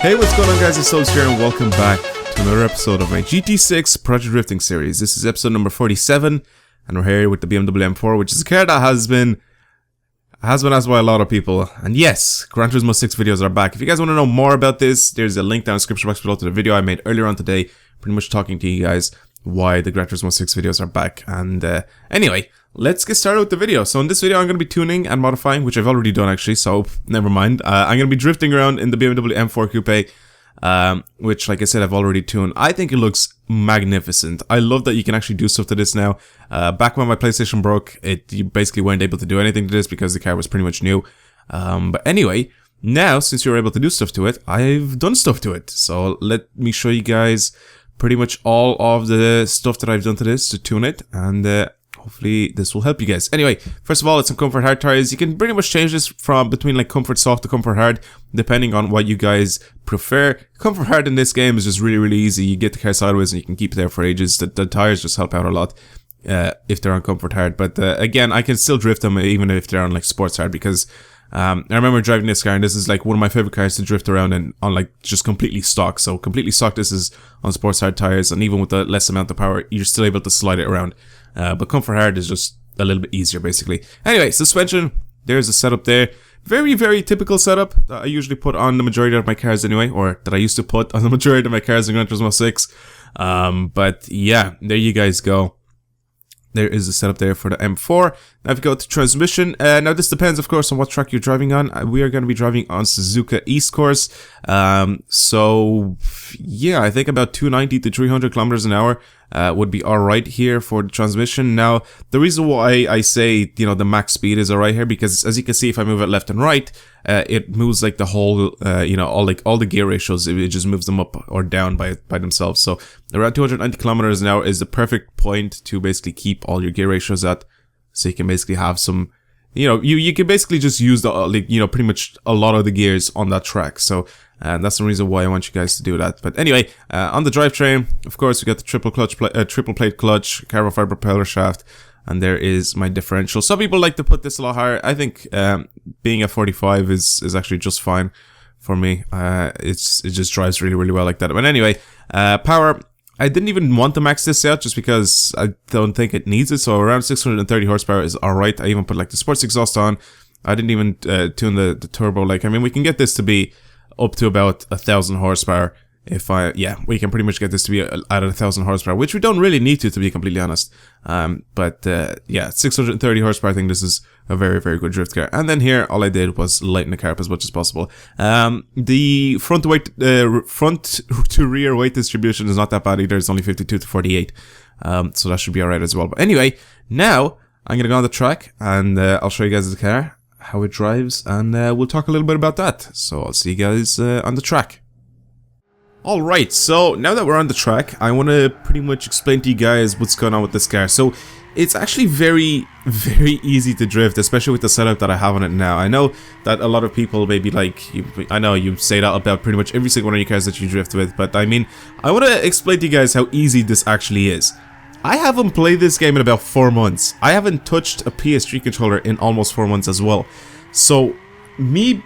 Hey, what's going on, guys? It's Sobs here, and welcome back to another episode of my GT6 Project Drifting series. This is episode number 47, and we're here with the BMW M4, which is a car that has been asked by a lot of people. And yes, Gran Turismo 6 videos are back. If you guys want to know more about this, there's a link down in the description box below to the video I made earlier on today, pretty much talking to you guys why the Gran Turismo 6 videos are back. And anyway, let's get started with the video. So in this video, I'm going to be tuning and modifying, which I've already done actually, so never mind. I'm going to be drifting around in the BMW M4 Coupe, which, like I said, I've already tuned. I think it looks magnificent. I love that you can actually do stuff to this now. Back when my PlayStation broke, you basically weren't able to do anything to this because the car was pretty much new. But anyway, now, since you're able to do stuff to it, I've done stuff to it. So let me show you guys pretty much all of the stuff that I've done to this to tune it, and hopefully this will help you guys. Anyway, first of all, it's some comfort hard tires. You can pretty much change this from between like comfort soft to comfort hard, depending on what you guys prefer. Comfort hard in this game is just really easy. You get the car sideways and you can keep it there for ages. The tires just help out a lot if they're on comfort hard. But again, I can still drift them even if they're on like sports hard, because I remember driving this car, and this is like one of my favorite cars to drift around in on like just completely stock. So completely stock, this is on sports hard tires, and even with the less amount of power, you're still able to slide it around. But comfort hard is just a little bit easier, basically. Anyway, suspension, there's a setup there. Very typical setup that I usually put on the majority of my cars anyway, or that I used to put on the majority of my cars in Gran Turismo 6. But yeah, there you guys go. There is a setup there for the M4. Now if you go to transmission, now this depends of course on what track you're driving on. We are going to be driving on Suzuka East Course. So yeah, I think about 290 to 300 kilometers an hour would be alright here for the transmission. Now the reason why I say, you know, the max speed is alright here, because as you can see, if I move it left and right, it moves like the whole, you know, all the gear ratios. It just moves them up or down by themselves. So around 290 kilometers an hour is the perfect point to basically keep all your gear ratios at. So you can basically have some, you know, you can basically just use the, like, you know, pretty much a lot of the gears on that track. So that's the reason why I want you guys to do that. But anyway, on the drivetrain, of course, we got the triple plate clutch, carbon fiber propeller shaft, and there is my differential. Some people like to put this a lot higher. I think being at 45 is actually just fine for me. It just drives really well like that. But anyway, power, I didn't even want to max this out just because I don't think it needs it. So around 630 horsepower is alright. I even put like the sports exhaust on. I didn't even tune the turbo. Like, I mean, we can get this to be up to about 1,000 horsepower. We can pretty much get this to be at 1,000 horsepower, which we don't really need to be completely honest. But yeah, 630 horsepower, I think this is a very good drift car. And then here, all I did was lighten the car up as much as possible. The front to rear weight distribution is not that bad either. It's only 52 to 48. So that should be alright as well. But anyway, now I'm gonna go on the track, and I'll show you guys the car, how it drives, and we'll talk a little bit about that. So I'll see you guys on the track. Alright, so now that we're on the track, I want to pretty much explain to you guys what's going on with this car. So it's actually very easy to drift, especially with the setup that I have on it now. I know that a lot of people may be like, I know you say that about pretty much every single one of your cars that you drift with, but I mean, I want to explain to you guys how easy this actually is. I haven't played this game in about 4 months. I haven't touched a PS3 controller in almost 4 months as well. So me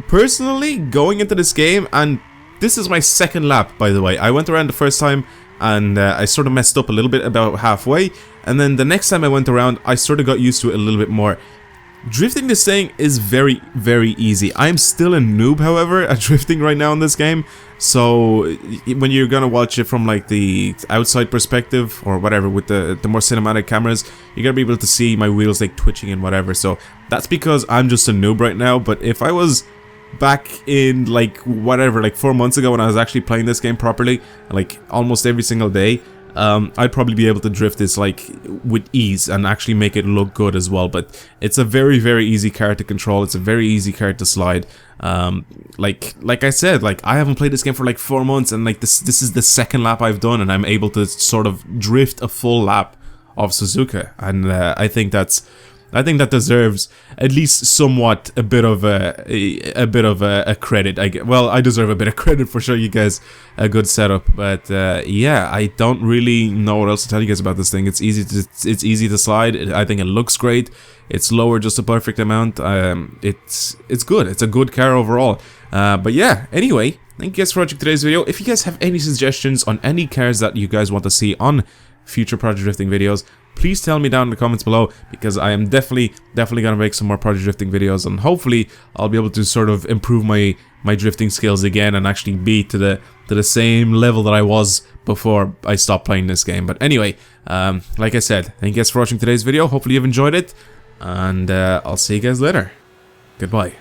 personally going into this game, and this is my second lap, by the way. I went around the first time and I sort of messed up a little bit about halfway, and then the next time I went around, I sort of got used to it a little bit more. Drifting this thing is very easy. I'm still a noob, however, at drifting right now in this game. So when you're gonna watch it from like the outside perspective or whatever with the more cinematic cameras, you're gonna be able to see my wheels like twitching and whatever. So that's because I'm just a noob right now. But if I was back in like whatever, like 4 months ago when I was actually playing this game properly, like almost every single day, I'd probably be able to drift this like with ease and actually make it look good as well. But it's a very easy car to control. It's a very easy car to slide. Like I said, like I haven't played this game for like 4 months, and like this is the second lap I've done, and I'm able to sort of drift a full lap of Suzuka, and I think that's I think that deserves at least somewhat a bit of a credit. Well, I deserve a bit of credit for showing you guys a good setup, but yeah, I don't really know what else to tell you guys about this thing. It's easy to slide. I think it looks great. It's lower just a perfect amount. It's good. It's a good car overall. But yeah, anyway, thank you guys for watching today's video. If you guys have any suggestions on any cars that you guys want to see on future Project Drifting videos, please tell me down in the comments below, because I am definitely gonna make some more Project Drifting videos, and hopefully I'll be able to sort of improve my drifting skills again and actually be to the same level that I was before I stopped playing this game. But anyway, like I said, thank you guys for watching today's video. Hopefully you've enjoyed it, and I'll see you guys later. Goodbye.